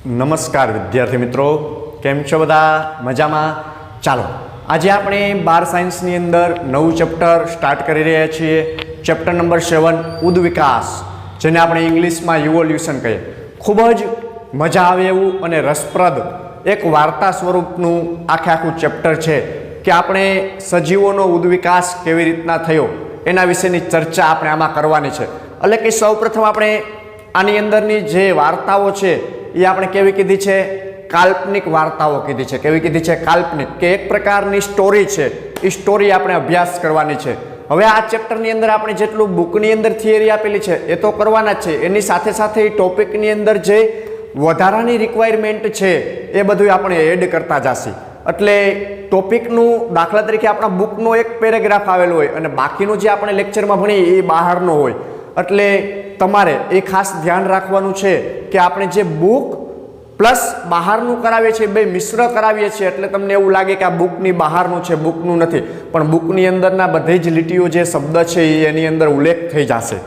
નમસ્કાર વિદ્યાર્થી મિત્રો, કેમ છો બધા? મજામાં? ચાલો આજે આપણે બાર સાયન્સની અંદર નવું ચેપ્ટર સ્ટાર્ટ કરી રહ્યા છીએ. ચેપ્ટર નંબર 7 ઉદ્વિકાસ, જેને આપણે ઇંગ્લિશમાં ઇવોલ્યુશન કહીએ. ખૂબ જ મજા આવે એવું અને રસપ્રદ એક વાર્તા સ્વરૂપનું આખું ચેપ્ટર છે કે આપણે સજીવોનો ઉદ્વિકાસ કેવી રીતના થયો એના વિશેની ચર્ચા આપણે આમાં કરવાની છે. એટલે કે સૌપ્રથમ આપણે આની અંદરની જે વાર્તાઓ છે એ આપણે કેવી કીધી છે? કાલ્પનિક વાર્તાઓ કીધી છે. કેવી કીધી છે? કાલ્પનિક, કે એક પ્રકારની સ્ટોરી છે. એ સ્ટોરી આપણે અભ્યાસ કરવાની છે. હવે આ ચેપ્ટરની અંદર આપણે જેટલું બુકની અંદર થિયરી આપેલી છે એ તો કરવાના જ છે, એની સાથે સાથે એ ટોપિકની અંદર જે વધારાની રિક્વાયરમેન્ટ છે એ બધું આપણે એડ કરતા જશે. એટલે ટોપિકનું દાખલા તરીકે આપણા બુકનો એક પેરેગ્રાફ આવેલો હોય અને બાકીનું જે આપણે લેક્ચરમાં ભણીએ એ બહારનો હોય. એટલે તમારે એ ખાસ ધ્યાન રાખવાનું છે કે આપણે જે બુક પ્લસ બહારનું કરાવીએ છીએ, બે મિશ્ર કરાવીએ છીએ. એટલે તમને એવું લાગે કે આ બુકની બહારનું છે, બુકનું નથી, પણ બુકની અંદરના બધી જ લીટીઓ જે શબ્દ છે એ એની અંદર ઉલ્લેખ થઈ જશે.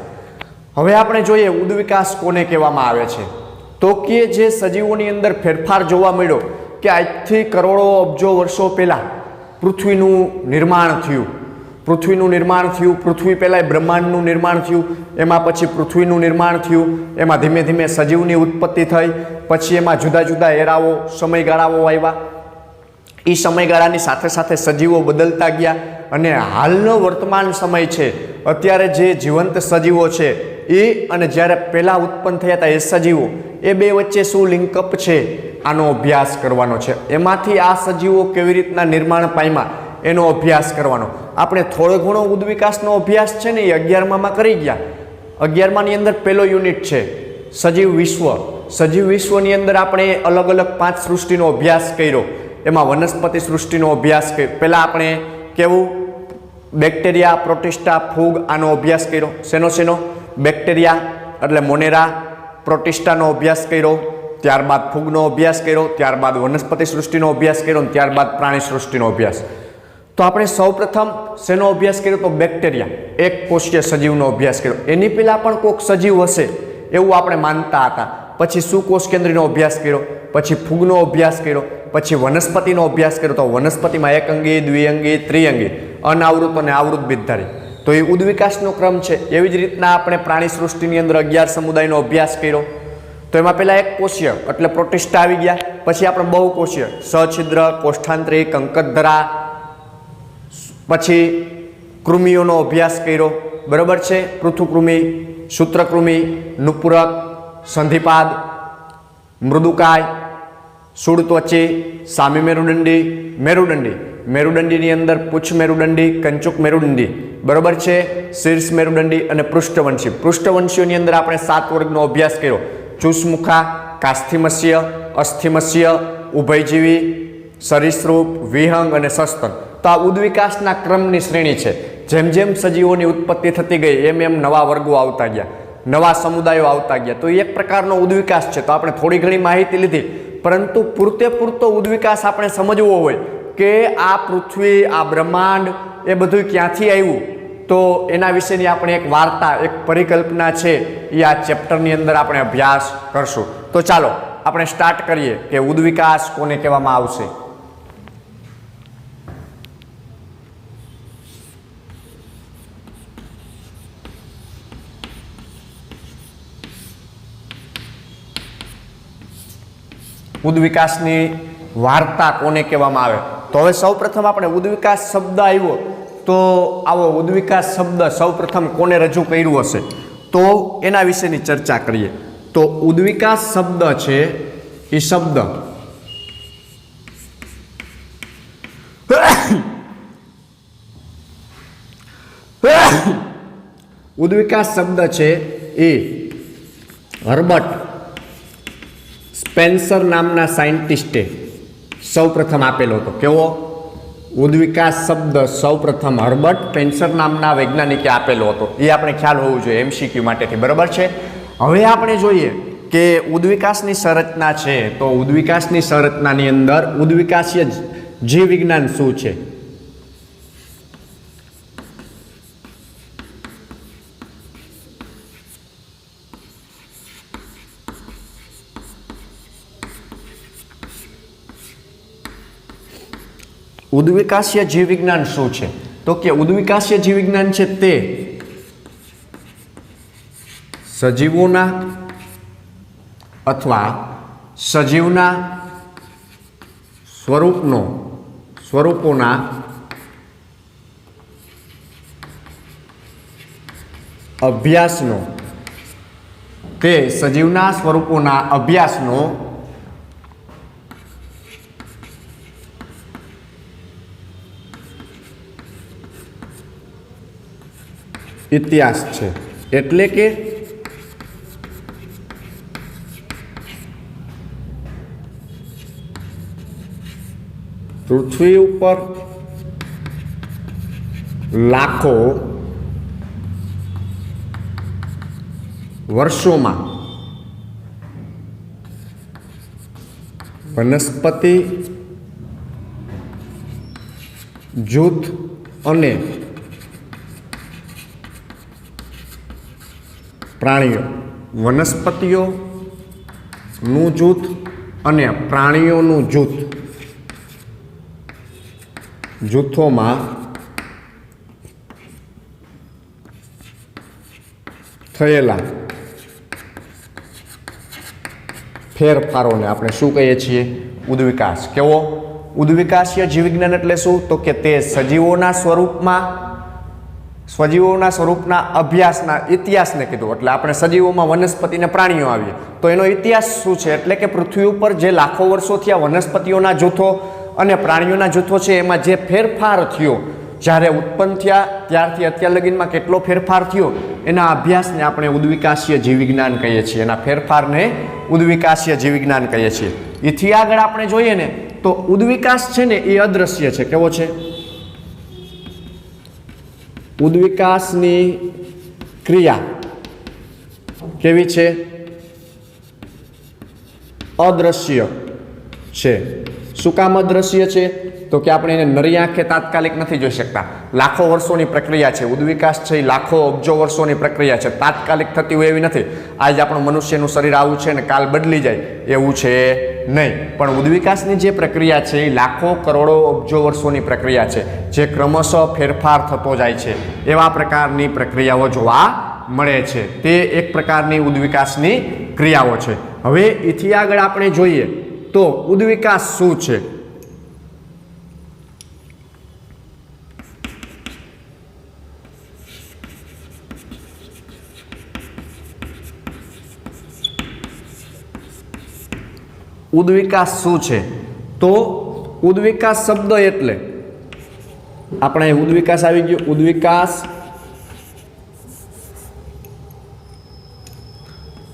હવે આપણે જોઈએ ઉદ્વિકાસ કોને કહેવામાં આવે છે. તો કે જે સજીવોની અંદર ફેરફાર જોવા મળ્યો કે આજથી કરોડો અબજો વર્ષો પહેલાં પૃથ્વીનું નિર્માણ થયું. પૃથ્વી પહેલાં બ્રહ્માંડનું નિર્માણ થયું, એમાં પછી પૃથ્વીનું નિર્માણ થયું, એમાં ધીમે ધીમે સજીવની ઉત્પત્તિ થઈ, પછી એમાં જુદા જુદા એરાઓ સમયગાળાઓ આવ્યા. એ સમયગાળાની સાથે સાથે સજીવો બદલતા ગયા અને હાલનો વર્તમાન સમય છે, અત્યારે જે જીવંત સજીવો છે એ અને જ્યારે પહેલાં ઉત્પન્ન થયા હતા એ સજીવો, એ બે વચ્ચે શું લિંકઅપ છે આનો અભ્યાસ કરવાનો છે. એમાંથી આ સજીવો કેવી રીતના નિર્માણ પામ્યા એનો અભ્યાસ કરવાનો. આપણે થોડો ઘણો ઉદ્વિકાસનો અભ્યાસ છે ને એ 11માં કરી ગયા. 11માની અંદર પહેલો યુનિટ છે સજીવ વિશ્વ. સજીવ વિશ્વની અંદર આપણે અલગ અલગ 5 સૃષ્ટિનો અભ્યાસ કર્યો. એમાં વનસ્પતિ સૃષ્ટિનો અભ્યાસ કર્યો. પહેલાં આપણે કેવું બેક્ટેરિયા, પ્રોટિસ્ટા, ફૂગ, આનો અભ્યાસ કર્યો. શેનો? બેક્ટેરિયા એટલે મોનેરા, પ્રોટિસ્ટાનો અભ્યાસ કર્યો, ત્યારબાદ ફૂગનો અભ્યાસ કર્યો, ત્યારબાદ વનસ્પતિ સૃષ્ટિનો અભ્યાસ કર્યો, ત્યારબાદ પ્રાણી સૃષ્ટિનો અભ્યાસ. તો આપણે સૌપ્રથમ શેનો અભ્યાસ કર્યો? તો બેક્ટેરિયા, એક કોષીય સજીવનો અભ્યાસ કર્યો. એની પહેલાં પણ કોઈક સજીવ હશે એવું આપણે માનતા હતા. પછી સુકોષ કેન્દ્રીનો અભ્યાસ કર્યો, પછી ફૂગનો અભ્યાસ કર્યો, પછી વનસ્પતિનો અભ્યાસ કર્યો. તો વનસ્પતિમાં એકઅંગી, દ્વિઅંગી, ત્રિઅંગી, અનાવૃત અને આવૃત બીજધારી. તો એ ઉદ્વિકાસનો ક્રમ છે. એવી જ રીતના આપણે પ્રાણી સૃષ્ટિની અંદર 11 સમુદાયનો અભ્યાસ કર્યો. તો એમાં પહેલાં એક કોષીય એટલે પ્રોટિસ્ટા આવી ગયા. પછી આપણે બહુકોષીય સછિદ્ર, કોષ્ઠાંતરી, કંકતધરા, પછી કૃમિઓનો અભ્યાસ કર્યો. બરાબર છે? પૃથુકૃમિ, સૂત્રકૃમિ, નુપુરક, સંધિપાદ, મૃદુકાય, સુડત્વચી, સામી મેરુદંડી, મેરુદંડીની અંદર પુચ્છ મેરુદંડી, કંચુક મેરુદંડી, બરાબર છે, શીર્ષ મેરુદંડી અને પૃષ્ઠવંશી. પૃષ્ઠવંશીઓની અંદર આપણે 7 વર્ગનો અભ્યાસ કર્યો. ચૂસમુખા, કાસ્થિમસ્ય, અસ્થિમસ્ય, ઉભયજીવી, સરીસૃપ, વિહંગ અને સસ્તન. તો આ ઉદ્વિકાસના ક્રમની શ્રેણી છે. જેમ જેમ સજીવોની ઉત્પત્તિ થતી ગઈ એમ એમ નવા વર્ગો આવતા ગયા, નવા સમુદાયો આવતા ગયા. તો એક પ્રકારનો ઉદ્વિકાસ છે. તો આપણે થોડી ઘણી માહિતી લીધી, પરંતુ પૂરતો ઉદ્વિકાસ આપણે સમજવો હોય કે આ પૃથ્વી, આ બ્રહ્માંડ એ બધું ક્યાંથી આવ્યું, તો એના વિશેની આપણે એક વાર્તા, એક પરિકલ્પના છે એ આ ચેપ્ટરની અંદર આપણે અભ્યાસ કરશું. તો ચાલો આપણે સ્ટાર્ટ કરીએ કે ઉદ્વિકાસ કોને કહેવામાં આવશે. ઉદ્વિકાસની વાર્તા કોને કહેવામાં આવે? તો હવે સૌપ્રથમ આપણે ઉદ્વિકાસ શબ્દ આવ્યો, તો આવો ઉદ્વિકાસ શબ્દ સૌપ્રથમ કોને રજૂ કર્યું હશે તો એના વિશેની ચર્ચા કરીએ. તો ઉદ્વિકાસ શબ્દ છે એ શબ્દ ઉદ્વિકાસ શબ્દ છે એ હર્બર્ટ સ્પેન્સર નામના સાયન્ટિસ્ટે સૌપ્રથમ આપેલો હતો. કેવો? ઉદ્વિકાસ શબ્દ સૌપ્રથમ હર્બર્ટ સ્પેન્સર નામના વૈજ્ઞાનિકે આપેલો હતો. એ આપણે ખ્યાલ હોવું જોઈએ MCQ માટેથી. બરાબર છે? હવે આપણે જોઈએ કે ઉદ્વિકાસની સંરચના છે. તો ઉદ્વિકાસની સંરચનાની અંદર ઉદ્વિકાસીય જીવ વિજ્ઞાન શું છે? ઉદ્વિકાસીય જીવ વિજ્ઞાન શું છે? તો કે ઉદ્વિકાસીય જીવ વિજ્ઞાન છે તે સજીવોના અથવા સજીવના સ્વરૂપોના અભ્યાસનો, તે સજીવના સ્વરૂપોના અભ્યાસનો ઇતિહાસ છે. એટલે કે પૃથ્વી ઉપર લાખો વર્ષોમાં વનસ્પતિ જૂથ અને પ્રાણીઓ, વનસ્પતિઓનું જૂથ અને પ્રાણીઓનું જૂથોમાં થયેલા ફેરફારોને આપણે શું કહીએ છીએ? ઉદ્વિકાસ. કેવો? ઉદ્વિકાસીય જીવ વિજ્ઞાન એટલે શું? તો કે તે સજીવોના સ્વરૂપના અભ્યાસના ઇતિહાસને કીધું. એટલે આપણે સજીવોમાં વનસ્પતિ ને પ્રાણીઓ આવીએ તો એનો ઇતિહાસ શું છે? એટલે કે પૃથ્વી ઉપર જે લાખો વર્ષોથી આ વનસ્પતિઓના જૂથો અને પ્રાણીઓના જૂથો છે એમાં જે ફેરફાર થયો, જ્યારે ઉત્પન્ન થયા ત્યારથી અત્યાર લગીનમાં કેટલો ફેરફાર થયો, એના અભ્યાસને આપણે ઉદ્વિકાસીય જીવ વિજ્ઞાન કહીએ છીએ. એના ફેરફારને ઉદ્વિકાસીય જીવ વિજ્ઞાન કહીએ છીએ. એથી આગળ આપણે જોઈએ ને તો ઉદ્વિકાસ છે ને એ અદ્રશ્ય છે. કેવો છે? ઉદ્વિકાસની ક્રિયા કેવી છે? અદ્રશ્ય છે. શું કામ અદ્રશ્ય છે? તો કે આપણે એને નરી આંખે તાત્કાલિક નથી જોઈ શકતા. લાખો વર્ષોની પ્રક્રિયા છે. ઉદ્વિકાસ છે એ લાખો અબજો વર્ષોની પ્રક્રિયા છે. તાત્કાલિક થતી હોય એવી નથી. આજ આપણું મનુષ્યનું શરીર આવું છે ને કાલ બદલી જાય એવું છે નહીં. પણ ઉદ્વિકાસની જે પ્રક્રિયા છે એ લાખો કરોડો અબજો વર્ષોની પ્રક્રિયા છે, જે ક્રમશઃ ફેરફાર થતો જાય છે. એવા પ્રકારની પ્રક્રિયાઓ જોવા મળે છે. તે એક પ્રકારની ઉદ્વિકાસની ક્રિયાઓ છે. હવે એથી આગળ આપણે જોઈએ તો ઉદ્વિકાસ શું છે? ઉદ્વિકાસ શું છે? તો ઉદ્વિકાસ શબ્દ એટલે આપણે ઉદ્વિકાસ આવી ગયો.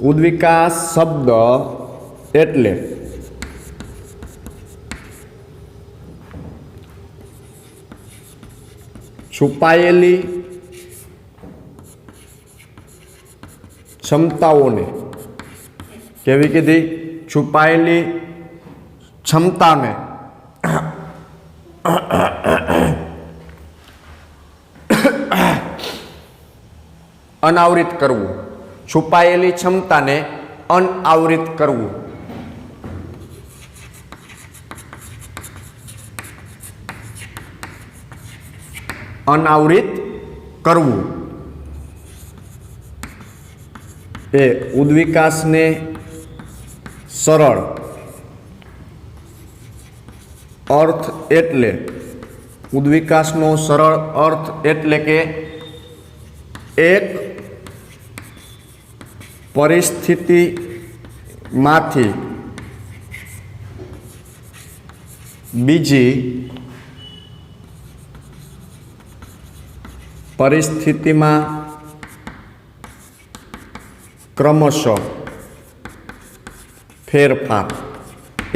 ઉદ્વિકાસ શબ્દ એટલે છુપાયેલી ક્ષમતાઓને, કેવી કીધી? છુપાયેલી ક્ષમતાને અનાવૃત કરવું. છુપાયેલી ક્ષમતાને અનાવૃત કરવું. અનાવૃત કરવું એ ઉદ્વિકાસને સરળ અર્થ એટલે, ઉદ્વિકાસનો સરળ અર્થ એટલે કે એક પરિસ્થિતિમાંથી બીજી પરિસ્થિતિમાં ક્રમશઃ ફેરફાર.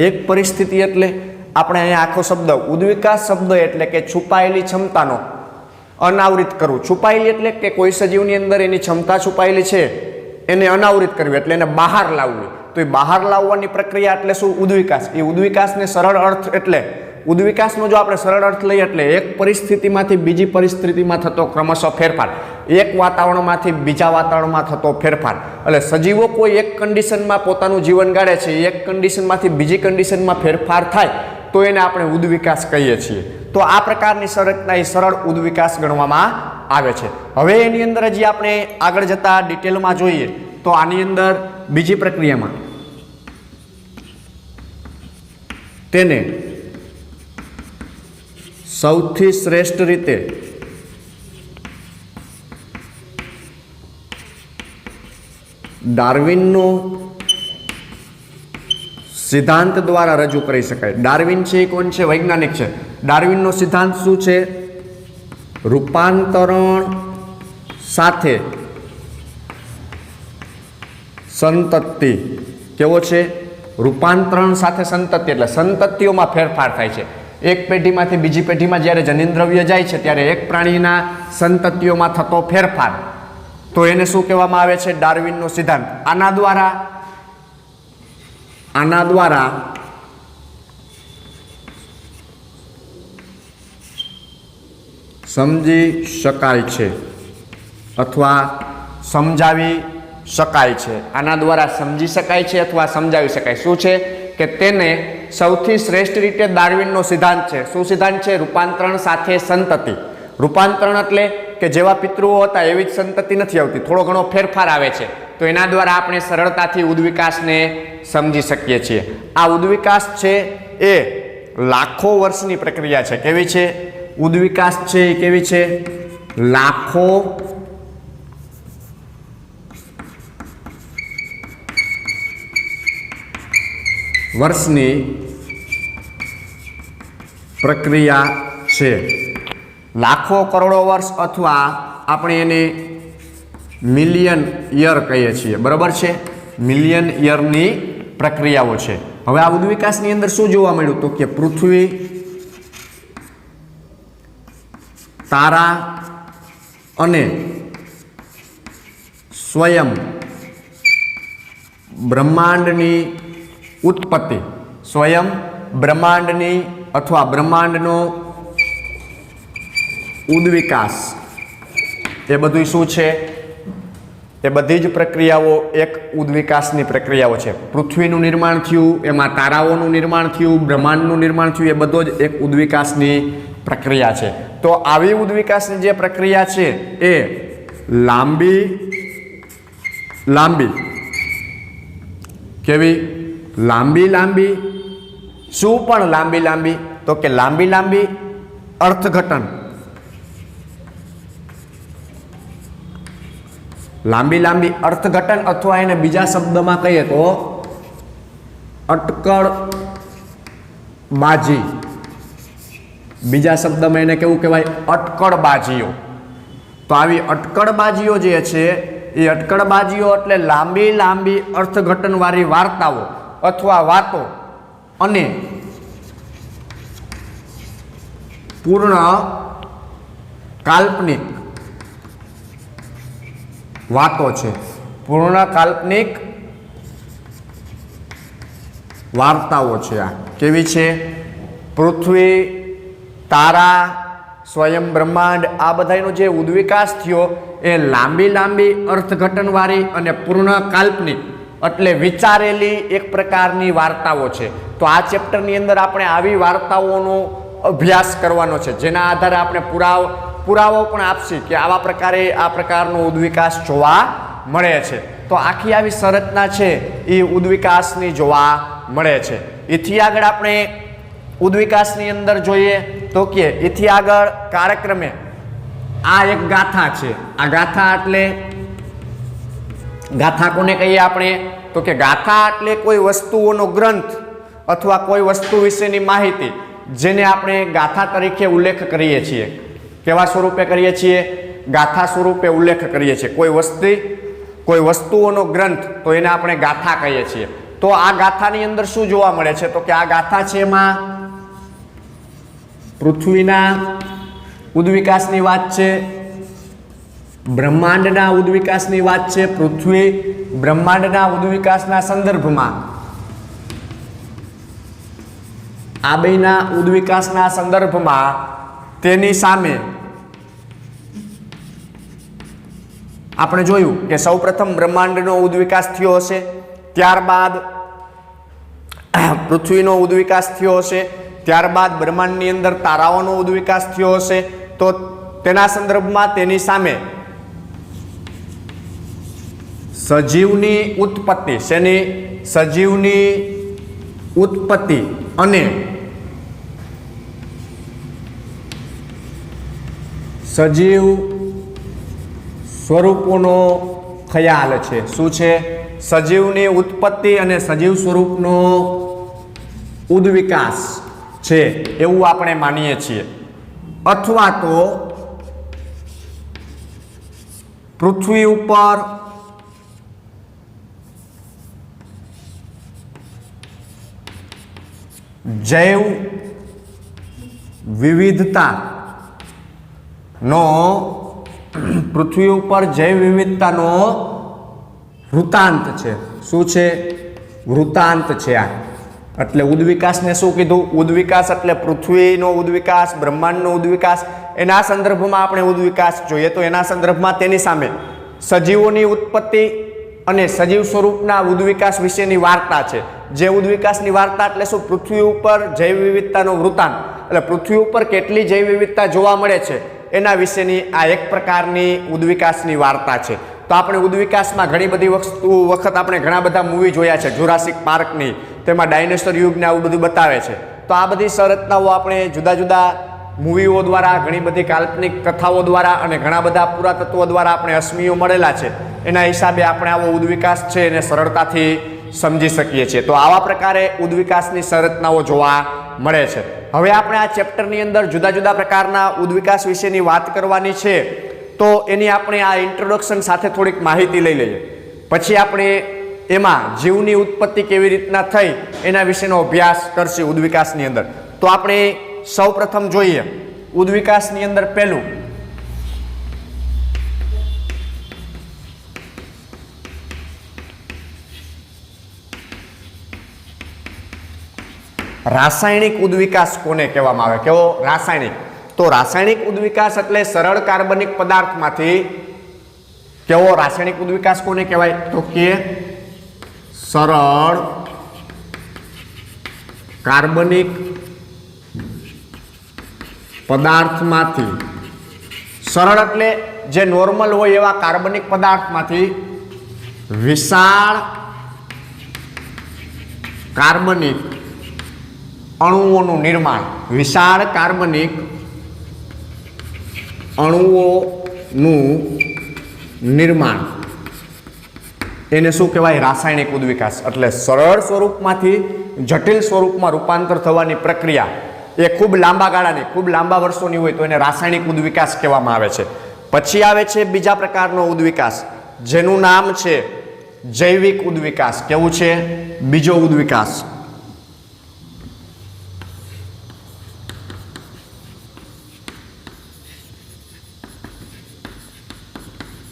એક પરિસ્થિતિ એટલે આપણે અહીંયા આખો શબ્દ ઉદ્વિકાસ શબ્દ એટલે કે છુપાયેલી ક્ષમતાનો અનાવૃત કરવું. છુપાયેલી એટલે કે કોઈ સજીવની અંદર એની ક્ષમતા છુપાયેલી છે એને અનાવૃત કરવી એટલે એને બહાર લાવવી. તો એ બહાર લાવવાની પ્રક્રિયા એટલે શું? ઉદ્વિકાસ. એ ઉદ્વિકાસને સરળ અર્થ એટલે, ઉદ્વિકાસનો જો આપણે સરળ અર્થ લઈએ એટલે એક પરિસ્થિતિમાંથી બીજી પરિસ્થિતિમાં થતો ક્રમશઃ ફેરફાર, એક વાતાવરણમાંથી બીજા વાતાવરણમાં થતો ફેરફાર. એટલે સજીવો કોઈ એક કન્ડિશનમાં પોતાનું જીવન ગાળે છે, એક કન્ડિશનમાંથી બીજી કન્ડિશનમાં ફેરફાર થાય તો એને આપણે ઉદ્વિકાસ કહીએ છીએ. તો આ પ્રકારની સંરચના એ સરળ ઉદ્વિકાસ ગણવામાં આવે છે। હવે એની અંદર હજી આપણે આગળ જતા ડિટેલમાં જોઈએ તો આની અંદર બીજી પ્રક્રિયામાં તેને સૌથી શ્રેષ્ઠ રીતે ડાર્વિનનો સિદ્ધાંત દ્વારા રજૂ કરી શકાય। ડાર્વિન છે એ કોણ છે? વૈજ્ઞાનિક છે। ડાર્વિનનો સિદ્ધાંત શું છે? રૂપાંતરણ સાથે સંતતિ। કેવો છે? રૂપાંતરણ સાથે સંતતિ એટલે સંતતિઓમાં ફેરફાર થાય છે। એક પેઢીમાંથી બીજી પેઢીમાં જ્યારે જનીનદ્રવ્ય જાય છે ત્યારે એક પ્રાણીના સંતતિઓમાં થતો ફેરફાર, તો એને શું કહેવામાં આવે છે? ડાર્વિનનો સિદ્ધાંત। આના દ્વારા સમજી શકાય છે અથવા સમજાવી શકાય છે। આના દ્વારા સમજી શકાય છે અથવા સમજાવી શકાય। શું છે કે તેને સૌથી શ્રેષ્ઠ રીતે ડાર્વિનનો સિદ્ધાંત છે। શું સિદ્ધાંત છે? રૂપાંતરણ સાથે સંતતિ। રૂપાંતરણ એટલે કે જેવા પિતૃઓ હતા એવી જ સંતતિ નથી આવતી, થોડો ઘણો ફેરફાર આવે છે, તો એના દ્વારા આપણે સરળતાથી ઉદ્વિકાસને સમજી શકીએ છીએ। આ ઉદ્વિકાસ છે એ લાખો વર્ષની પ્રક્રિયા છે। કેવી છે? ઉદ્વિકાસ છે એ કેવી છે? લાખો વર્ષની પ્રક્રિયા છે। લાખો કરોડો વર્ષ અથવા આપણે એને મિલિયન યર કહીએ છીએ, બરાબર છે? મિલિયન યરની પ્રક્રિયાઓ છે। હવે આ ઉદ્વિકાસની અંદર શું જોવા મળ્યું? તો કે પૃથ્વી, તારા અને સ્વયં બ્રહ્માંડની ઉત્પત્તિ, સ્વયં બ્રહ્માંડની અથવા બ્રહ્માંડનો ઉદ્વિકાસ, એ બધું શું છે? એ બધી જ પ્રક્રિયાઓ એક ઉદ્વિકાસની પ્રક્રિયાઓ છે। પૃથ્વીનું નિર્માણ થયું, એમાં તારાઓનું નિર્માણ થયું, બ્રહ્માંડનું નિર્માણ થયું, એ બધો જ એક ઉદ્વિકાસની પ્રક્રિયા છે। તો આવી ઉદ્વિકાસની જે પ્રક્રિયા છે એ લાંબી કેવી? લાંબી શું પણ લાંબી? તો કે લાંબી અર્થઘટન, લાંબી અર્થઘટન અથવા એને બીજા શબ્દમાં કહીએ તો અટકળબાજી। બીજા શબ્દમાં એને કેવું કહેવાય? અટકળબાજીઓ। તો આવી અટકળબાજીઓ જે છે એ અટકળબાજીઓ એટલે લાંબી અર્થઘટનવાળી વાર્તાઓ અથવા વાતો અને પૂર્ણ કાલ્પનિક વાતો છે। પૂર્ણ કાલ્પનિક વાર્તાઓ છે। આ કેવી છે? પૃથ્વી, તારા, સ્વયં બ્રહ્માંડ, આ બધાનો જે ઉદ્વિકાસ થયો એ લાંબી અર્થઘટનવાળી અને પૂર્ણ કાલ્પનિક એટલે વિચારેલી એક પ્રકારની વાર્તાઓ છે। તો આ ચેપ્ટરની અંદર આપણે આવી વાર્તાઓનો અભ્યાસ કરવાનો છે, જેના આધારે આપણે પુરાવો પણ આપશે કે આવા પ્રકારે આ પ્રકારનો ઉદ્વિકાસ જોવા મળે છે। તો આખી આવી સંરચના છે એ ઉદ્વિકાસની જોવા મળે છે। એથી આગળ આપણે ઉદ્વિકાસની અંદર જોઈએ તો કે એથી આગળ કાર્યક્રમે આ એક ગાથા છે। આ ગાથા એટલે ગાથા કોને કહીએ આપણે? તો કે ગાથા એટલે કોઈ વસ્તુઓનો ગ્રંથ અથવા કોઈ વસ્તુ વિશેની માહિતી જેને આપણે ગાથા તરીકે ઉલ્લેખ કરીએ છીએ। કેવા સ્વરૂપે કરીએ છીએ? ગાથા સ્વરૂપે ઉલ્લેખ કરીએ છીએ। કોઈ વસ્તુઓનો ગ્રંથ, તો એને આપણે ગાથા કહીએ છીએ। તો આ ગાથાની અંદર શું જોવા મળે છે? તો કે આ ગાથા છે એમાં પૃથ્વીના ઉદ્વિકાસની વાત છે, બ્રહ્માંડના ઉદ્વિકાસની વાત છે। પૃથ્વી બ્રહ્માંડના ઉદ્વિકાસના સંદર્ભમાં, આ બેના ઉદ્વિકાસના સંદર્ભમાં તેની સામે આપણે જોયું કે સૌપ્રથમ બ્રહ્માંડનો ઉદ્વિકાસ થયો હશે, ત્યારબાદ પૃથ્વીનો ઉદ્વિકાસ થયો હશે, ત્યારબાદ બ્રહ્માંડની અંદર તારાઓનો ઉદ્વિકાસ થયો હશે, તો તેના સંદર્ભમાં તેની સામે સજીવની ઉત્પત્તિ, શેની? સજીવની ઉત્પત્તિ અને સજીવ સ્વરૂપોનો ખ્યાલ છે. શું છે? સજીવની ઉત્પત્તિ અને સજીવ સ્વરૂપનો ઉદ્વિકાસ છે એવું આપણે માનીએ છીએ. અથવા તો પૃથ્વી ઉપર જૈવ વિવિધતાનો પૃથ્વી ઉપર જૈવ વિવિધતાનો વૃત્તાંત છે. શું છે? વૃત્તાંત છે આ. એટલે ઉદ્વિકાસને શું કીધું? ઉદ્વિકાસ એટલે પૃથ્વીનો ઉદ્વિકાસ, બ્રહ્માંડનો ઉદ્વિકાસ. એના સંદર્ભમાં આપણે ઉદ્વિકાસ જોઈએ તો એના સંદર્ભમાં તેની સામે સજીવોની ઉત્પત્તિ અને સજીવ સ્વરૂપના ઉદ્વિકાસ વિશેની વાર્તા છે. જે ઉદ્વિકાસની વાર્તા એટલે શું? પૃથ્વી ઉપર જૈવ વિવિધતાનો વૃત્તાંત, એટલે પૃથ્વી ઉપર કેટલી જૈવ વિવિધતા જોવા મળે છે એના વિશેની આ એક પ્રકારની ઉદ્વિકાસની વાર્તા છે. તો આપણે ઉદ્વિકાસમાં ઘણી બધી વખત આપણે ઘણા બધા મૂવી જોયા છે. જુરાસિક પાર્કની, તેમાં ડાયનોસોર યુગને આવું બધું બતાવે છે. તો આ બધી સંરચનાઓ આપણે જુદા જુદા મૂવીઓ દ્વારા, ઘણી બધી કાલ્પનિક કથાઓ દ્વારા અને ઘણા બધા પુરાતત્વો દ્વારા આપણે અસ્મિઓ મળેલા છે. એના હિસાબે આપણે આવો ઉદ્વિકાસ છે એને સરળતાથી સમજી શકીએ છીએ. તો આવા પ્રકારે ઉદ્વિકાસની સંરચનાઓ જોવા મળે છે. હવે આપણે આ ચેપ્ટરની અંદર જુદા જુદા પ્રકારના ઉદ્વિકાસ વિશેની વાત કરવાની છે. તો એની આપણે આ ઇન્ટ્રોડક્શન સાથે થોડીક માહિતી લઈ લઈએ. પછી આપણે એમાં જીવની ઉત્પત્તિ કેવી રીતના થઈ એના વિશેનો અભ્યાસ કરશે ઉદ્વિકાસની અંદર. તો આપણે સૌપ્રથમ જોઈએ ઉદ્વિકાસની અંદર પહેલું રાસાયણિક ઉદ્વિકાસ કોને કહેવામાં આવે? કેવો? રાસાયણિક. તો રાસાયણિક ઉદ્વિકાસ એટલે સરળ કાર્બનિક પદાર્થમાંથી કેવો રાસાયણિક ઉદ્વિકાસ કોને કહેવાય? તો કે સરળ કાર્બનિક પદાર્થમાંથી, સરળ એટલે જે નોર્મલ હોય એવા કાર્બનિક પદાર્થમાંથી વિશાળ કાર્બનિક અણુઓનું નિર્માણ, વિશાળ કાર્બનિક અણુઓનું નિર્માણ, એને શું કહેવાય? રાસાયણિક ઉદ્વિકાસ. એટલે સરળ સ્વરૂપમાંથી જટિલ સ્વરૂપમાં રૂપાંતર થવાની પ્રક્રિયા એ ખૂબ લાંબા ગાળાની, ખૂબ લાંબા વર્ષોની હોય તો એને રાસાયણિક ઉદ્વિકાસ કહેવામાં આવે છે. પછી આવે છે બીજા પ્રકારનો ઉદ્વિકાસ જેનું નામ છે જૈવિક ઉદ્વિકાસ. કેવું છે? બીજો ઉદ્વિકાસ.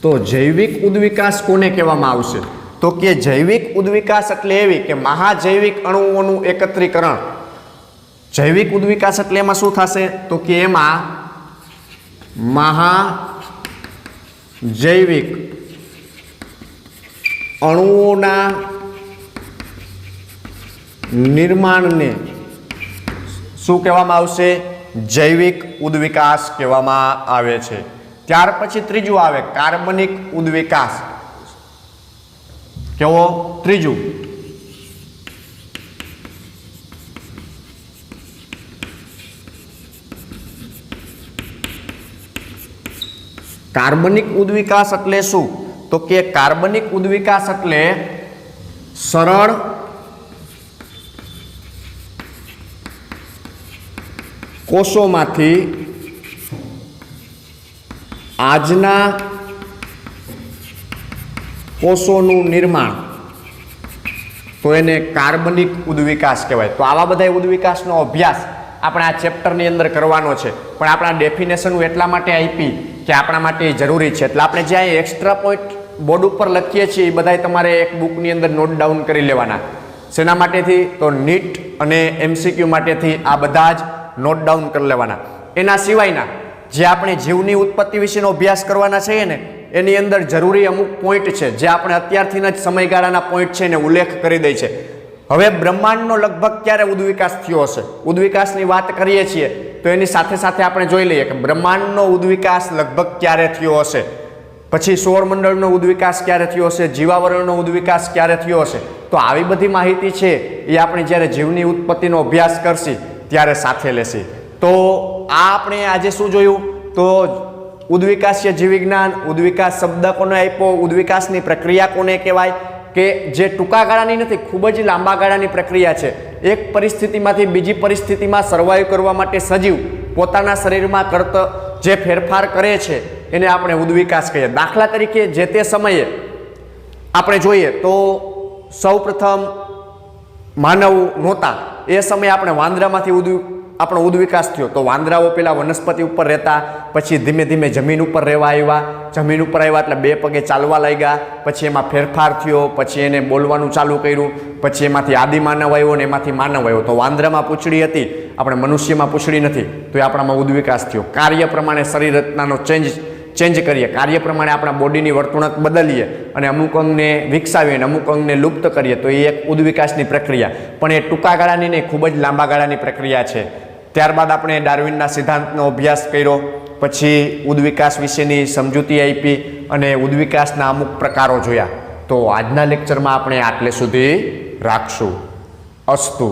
તો જૈવિક ઉદ્વિકાસ કોને કહેવામાં આવશે? તો કે જૈવિક ઉદ્વિકાસ એટલે એવી કે મહાજૈવિક અણુઓનું એકત્રીકરણ. જૈવિક ઉદ્વિકાસ એટલે એમાં શું થશે? તો કે એમાં મહાજૈવિક અણુઓના નિર્માણને શું કહેવામાં આવશે? જૈવિક ઉદ્વિકાસ કહેવામાં આવે છે. ત્યાર પછી ત્રીજું આવે કાર્બનિક ઉદ્વિકાસ. કેવો? ત્રીજું. કાર્બનિક ઉદ્વિકાસ એટલે શું? તો કે કાર્બનિક ઉદ્વિકાસ એટલે સરળ કોષોમાંથી આજના કોષોનું નિર્માણ, તો એને કાર્બનિક ઉદ્વિકાસ કહેવાય. તો આવા બધા ઉદ્વિકાસનો અભ્યાસ આપણે આ ચેપ્ટરની અંદર કરવાનો છે. પણ આપણા ડેફિનેશન એટલા માટે આપી કે આપણા માટે જરૂરી છે. એટલે આપણે જ્યાં એક્સ્ટ્રા પોઈન્ટ બોર્ડ ઉપર લખીએ છીએ એ બધા તમારે એક બુકની અંદર નોટ ડાઉન કરી લેવાના. શેના માટેથી? તો નીટ અને MCQ માટેથી આ બધા જ નોટ ડાઉન કરી લેવાના. એના સિવાયના જે આપણે જીવની ઉત્પત્તિ વિશેનો અભ્યાસ કરવાના છે ને એની અંદર જરૂરી અમુક પોઈન્ટ છે જે આપણે અત્યારથી જ સમયગાળાના પોઈન્ટ છે એને ઉલ્લેખ કરી દે છે. હવે બ્રહ્માંડનો લગભગ ક્યારે ઉદ્વિકાસ થયો હશે? ઉદ્વિકાસની વાત કરીએ છીએ તો એની સાથે સાથે આપણે જોઈ લઈએ કે બ્રહ્માંડનો ઉદ્વિકાસ લગભગ ક્યારે થયો હશે, પછી સૌરમંડળનો ઉદ્વિકાસ ક્યારે થયો હશે, જીવાવરણનો ઉદ્વિકાસ ક્યારે થયો હશે. તો આવી બધી માહિતી છે એ આપણે જ્યારે જીવની ઉત્પત્તિનો અભ્યાસ કરશી ત્યારે સાથે લેશી. તો આ આપણે આજે શું જોયું? તો ઉદ્વિકાસીય જીવવિજ્ઞાન, ઉદ્વિકાસ શબ્દ કોને આપ્યો, ઉદ્વિકાસની પ્રક્રિયા કોને કહેવાય, કે જે ટૂંકા ગાળાની નથી, ખૂબ જ લાંબા ગાળાની પ્રક્રિયા છે. એક પરિસ્થિતિમાંથી બીજી પરિસ્થિતિમાં સર્વાઈવ કરવા માટે સજીવ પોતાના શરીરમાં જે ફેરફાર કરે છે એને આપણે ઉદ્વિકાસ કહીએ. દાખલા તરીકે જે તે સમયે આપણે જોઈએ તો સૌપ્રથમ માનવ નહોતા એ સમયે આપણે વાંદરામાંથી આપણો ઉદ્વિકાસ થયો. તો વાંદરાઓ પેલા વનસ્પતિ ઉપર રહેતા, પછી ધીમે ધીમે જમીન ઉપર રહેવા આવ્યા, જમીન ઉપર આવ્યા એટલે બે પગે ચાલવા લાગ્યા, પછી એમાં ફેરફાર થયો, પછી એને બોલવાનું ચાલુ કર્યું, પછી એમાંથી આદિમાનવ આવ્યો ને એમાંથી માનવ આવ્યો. તો વાંદરામાં પૂંછડી હતી, આપણે મનુષ્યમાં પૂંછડી નથી, તો એ આપણામાં ઉદ્વિકાસ થયો. કાર્ય પ્રમાણે શરીર રચનાનો ચેન્જ કરીએ, કાર્ય પ્રમાણે આપણા બોડીની વર્તણૂક બદલીએ અને અમુક અંગને વિકસાવીએ અને અમુક અંગને લુપ્ત કરીએ, તો એ એક ઉદ્વિકાસની પ્રક્રિયા. પણ એ ટૂંકા ગાળાની નહીં, ખૂબ જ લાંબા ગાળાની પ્રક્રિયા છે. ત્યારબાદ આપણે ડાર્વિનના સિદ્ધાંતનો અભ્યાસ કર્યો, પછી ઉદ્વિકાસ વિશેની સમજૂતી આપી અને ઉદ્વિકાસના અમુક પ્રકારો જોયા. તો આજના લેક્ચરમાં આપણે આટલે સુધી રાખશું. અસ્તુ.